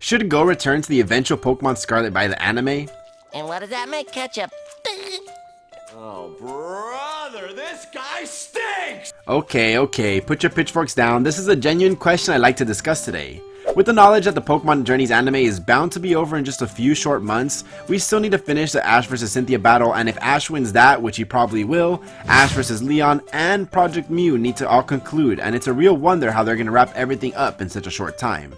Should Go return to the eventual Pokemon Scarlet by the anime? And what does that make, Ketchup? Oh, brother, this guy stinks! Okay, put your pitchforks down. This is a genuine question I'd like to discuss today. With the knowledge that the Pokemon Journeys anime is bound to be over in just a few short months, we still need to finish the Ash vs Cynthia battle, and if Ash wins that, which he probably will, Ash vs Leon and Project Mew need to all conclude, and it's a real wonder how they're going to wrap everything up in such a short time.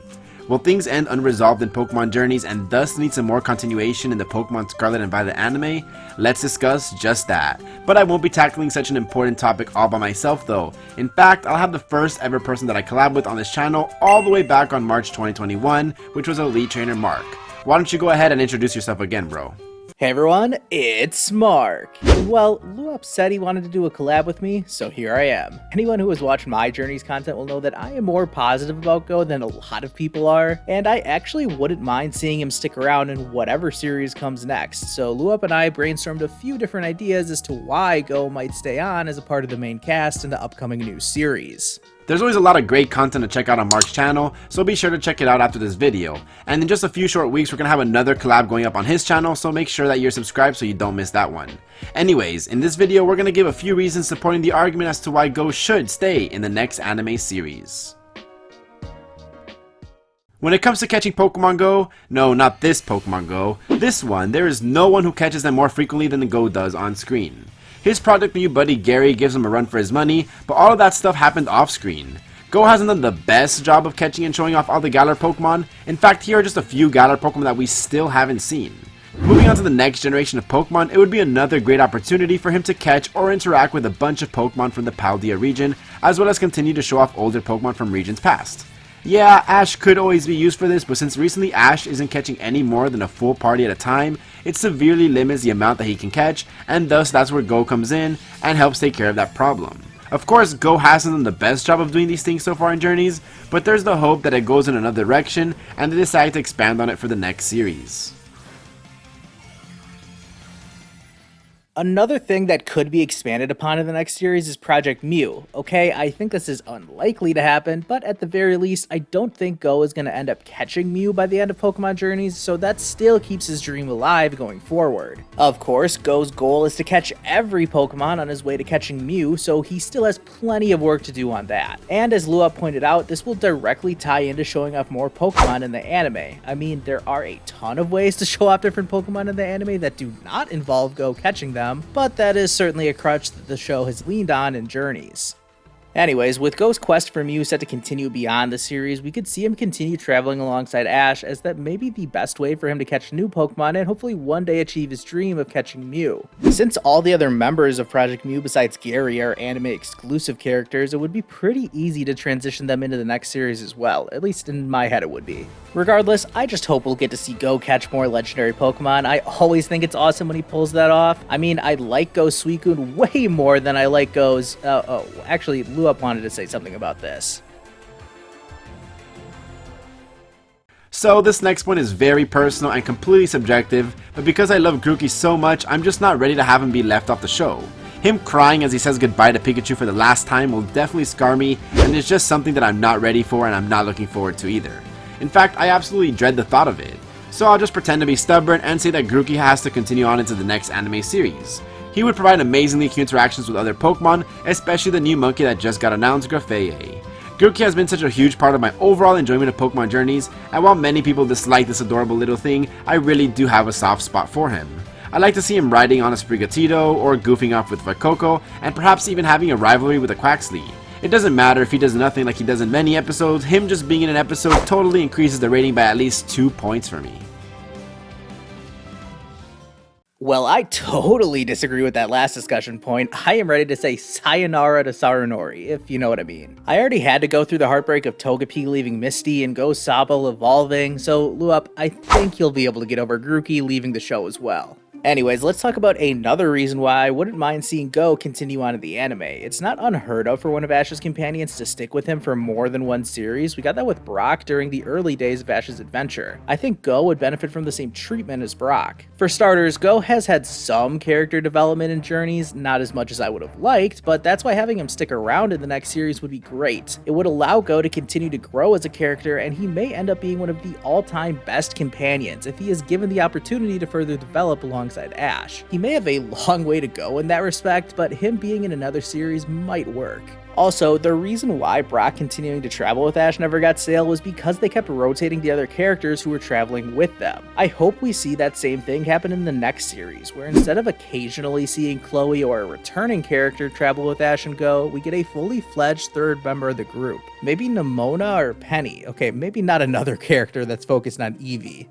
Will things end unresolved in Pokemon Journeys and thus need some more continuation in the Pokemon Scarlet and Violet anime? Let's discuss just that. But I won't be tackling such an important topic all by myself though. In fact, I'll have the first ever person that I collab with on this channel all the way back on March 2021, which was Elite Trainer Mark. Why don't you go ahead and introduce yourself again, bro? Hey everyone, it's Mark. Well, Luop said he wanted to do a collab with me, so here I am. Anyone who has watched my Journeys content will know that I am more positive about Go than a lot of people are, and I actually wouldn't mind seeing him stick around in whatever series comes next. So Luop and I brainstormed a few different ideas as to why Go might stay on as a part of the main cast in the upcoming new series. There's always a lot of great content to check out on Mark's channel, so be sure to check it out after this video. And in just a few short weeks, we're going to have another collab going up on his channel, so make sure that you're subscribed so you don't miss that one. Anyways, in this video, we're going to give a few reasons supporting the argument as to why Go should stay in the next anime series. When it comes to catching Pokemon Go, no, not this Pokemon Go, this one, there is no one who catches them more frequently than Go does on screen. His Project Mew buddy Gary gives him a run for his money, but all of that stuff happened off screen. Go hasn't done the best job of catching and showing off all the Galar Pokemon. In fact, here are just a few Galar Pokemon that we still haven't seen. Moving on to the next generation of Pokemon, it would be another great opportunity for him to catch or interact with a bunch of Pokemon from the Paldea region, as well as continue to show off older Pokemon from regions past. Yeah, Ash could always be used for this, but since recently Ash isn't catching any more than a full party at a time, it severely limits the amount that he can catch, and thus that's where Go comes in and helps take care of that problem. Of course, Go hasn't done the best job of doing these things so far in Journeys, but there's the hope that it goes in another direction and they decide to expand on it for the next series. Another thing that could be expanded upon in the next series is Project Mew. Okay, I think this is unlikely to happen, but at the very least, I don't think Go is going to end up catching Mew by the end of Pokemon Journeys, so that still keeps his dream alive going forward. Of course, Go's goal is to catch every Pokemon on his way to catching Mew, so he still has plenty of work to do on that. And as Lua pointed out, this will directly tie into showing off more Pokemon in the anime. I mean, there are a ton of ways to show off different Pokemon in the anime that do not involve Go catching them, but that is certainly a crutch that the show has leaned on in Journeys. Anyways, with Go's quest for Mew set to continue beyond the series, we could see him continue traveling alongside Ash, as that may be the best way for him to catch new Pokemon and hopefully one day achieve his dream of catching Mew. Since all the other members of Project Mew besides Gary are anime exclusive characters, it would be pretty easy to transition them into the next series as well, at least in my head it would be. Regardless, I just hope we'll get to see Go catch more legendary Pokemon. I always think it's awesome when he pulls that off. I mean, I like Go's Suicune way more than I like Go's, actually, Luop wanted to say something about this. So this next one is very personal and completely subjective, but because I love Grookey so much, I'm just not ready to have him be left off the show. Him crying as he says goodbye to Pikachu for the last time will definitely scar me, and it's just something that I'm not ready for and I'm not looking forward to either. In fact, I absolutely dread the thought of it. So I'll just pretend to be stubborn and say that Grookey has to continue on into the next anime series. He would provide amazingly cute interactions with other Pokemon, especially the new monkey that just got announced, Driftveil. Grookey has been such a huge part of my overall enjoyment of Pokemon Journeys, and while many people dislike this adorable little thing, I really do have a soft spot for him. I like to see him riding on a Sprigatito, or goofing off with Fuecoco, and perhaps even having a rivalry with a Quaxly. It doesn't matter if he does nothing like he does in many episodes, him just being in an episode totally increases the rating by at least 2 points for me. Well, I totally disagree with that last discussion point. I am ready to say sayonara to Sarunori, if you know what I mean. I already had to go through the heartbreak of Togepi leaving Misty and Go Sabo evolving, so Luop, I think you'll be able to get over Grookey leaving the show as well. Anyways, let's talk about another reason why I wouldn't mind seeing Go continue on in the anime. It's not unheard of for one of Ash's companions to stick with him for more than one series. We got that with Brock during the early days of Ash's adventure. I think Go would benefit from the same treatment as Brock. For starters, Go has had some character development and journeys, not as much as I would have liked, but that's why having him stick around in the next series would be great. It would allow Go to continue to grow as a character, and he may end up being one of the all-time best companions if he is given the opportunity to further develop alongside Ash. He may have a long way to go in that respect, but him being in another series might work. Also, the reason why Brock continuing to travel with Ash never got stale was because they kept rotating the other characters who were traveling with them. I hope we see that same thing happen in the next series, where instead of occasionally seeing Chloe or a returning character travel with Ash and Go, we get a fully fledged third member of the group. Maybe Nimona or Penny. Okay, maybe not another character that's focused on Eevee.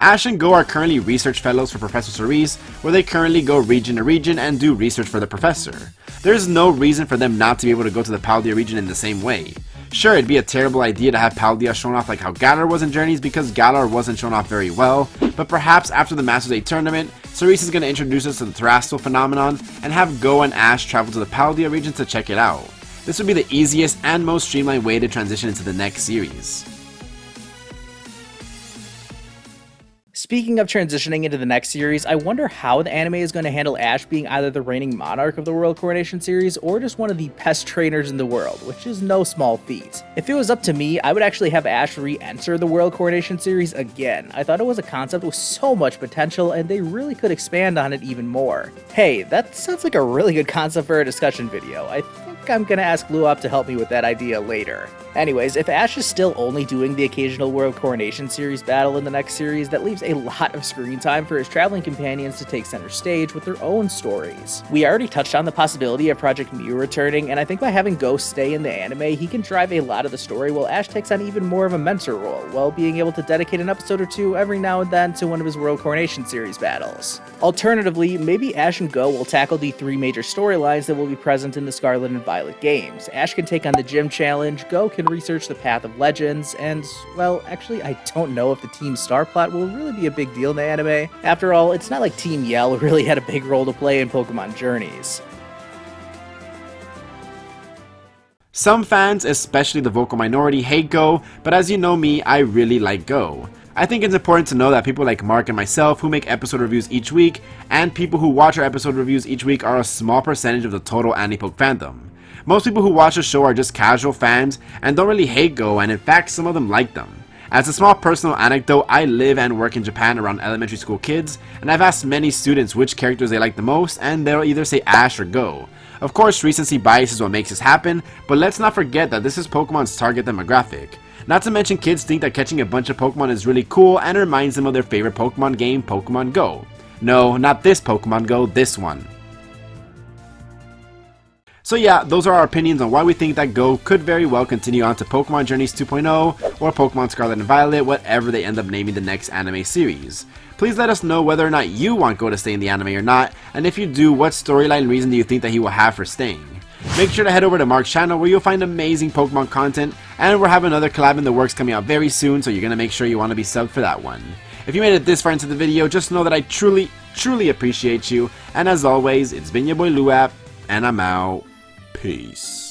Ash and Go are currently research fellows for Professor Cerise, where they currently go region to region and do research for the professor. There's no reason for them not to be able to go to the Paldea region in the same way. Sure, it'd be a terrible idea to have Paldea shown off like how Galar was in Journeys because Galar wasn't shown off very well, but perhaps after the Masters 8 tournament, Cerise is going to introduce us to the Terrestrial phenomenon and have Go and Ash travel to the Paldea region to check it out. This would be the easiest and most streamlined way to transition into the next series. Speaking of transitioning into the next series, I wonder how the anime is going to handle Ash being either the reigning monarch of the World Coronation series or just one of the best trainers in the world, which is no small feat. If it was up to me, I would actually have Ash re-enter the World Coronation series again. I thought it was a concept with so much potential and they really could expand on it even more. Hey, that sounds like a really good concept for a discussion video. I think I'm gonna ask Luop to help me with that idea later. Anyways, if Ash is still only doing the occasional World Coronation series battle in the next series, that leaves a lot of screen time for his traveling companions to take center stage with their own stories. We already touched on the possibility of Project Mew returning, and I think by having Go stay in the anime, he can drive a lot of the story while Ash takes on even more of a mentor role, while being able to dedicate an episode or two every now and then to one of his World Coronation series battles. Alternatively, maybe Ash and Go will tackle the three major storylines that will be present in the Scarlet and Violet games. Ash can take on the Gym Challenge, Go can research the Path of Legends, and, well, actually I don't know if the Team Star plot will really be a big deal in the anime. After all, it's not like Team Yell really had a big role to play in Pokemon Journeys. Some fans, especially the vocal minority, hate Go, but as you know me, I really like Go. I think it's important to know that people like Mark and myself who make episode reviews each week, and people who watch our episode reviews each week are a small percentage of the total Anime-Poke fandom. Most people who watch the show are just casual fans and don't really hate Go, and in fact some of them like them. As a small personal anecdote, I live and work in Japan around elementary school kids, and I've asked many students which characters they like the most, and they'll either say Ash or Go. Of course, recency bias is what makes this happen, but let's not forget that this is Pokemon's target demographic. Not to mention kids think that catching a bunch of Pokemon is really cool and reminds them of their favorite Pokemon game, Pokemon Go. No, not this Pokemon Go, this one. So yeah, those are our opinions on why we think that Go could very well continue on to Pokemon Journeys 2.0 or Pokemon Scarlet and Violet, whatever they end up naming the next anime series. Please let us know whether or not you want Go to stay in the anime or not, and if you do, what storyline reason do you think that he will have for staying? Make sure to head over to Mark's channel where you'll find amazing Pokemon content, and we'll have another collab in the works coming out very soon, so you're gonna make sure you want to be subbed for that one. If you made it this far into the video, just know that I truly appreciate you, and as always, it's been your boy Luap, and I'm out. Peace.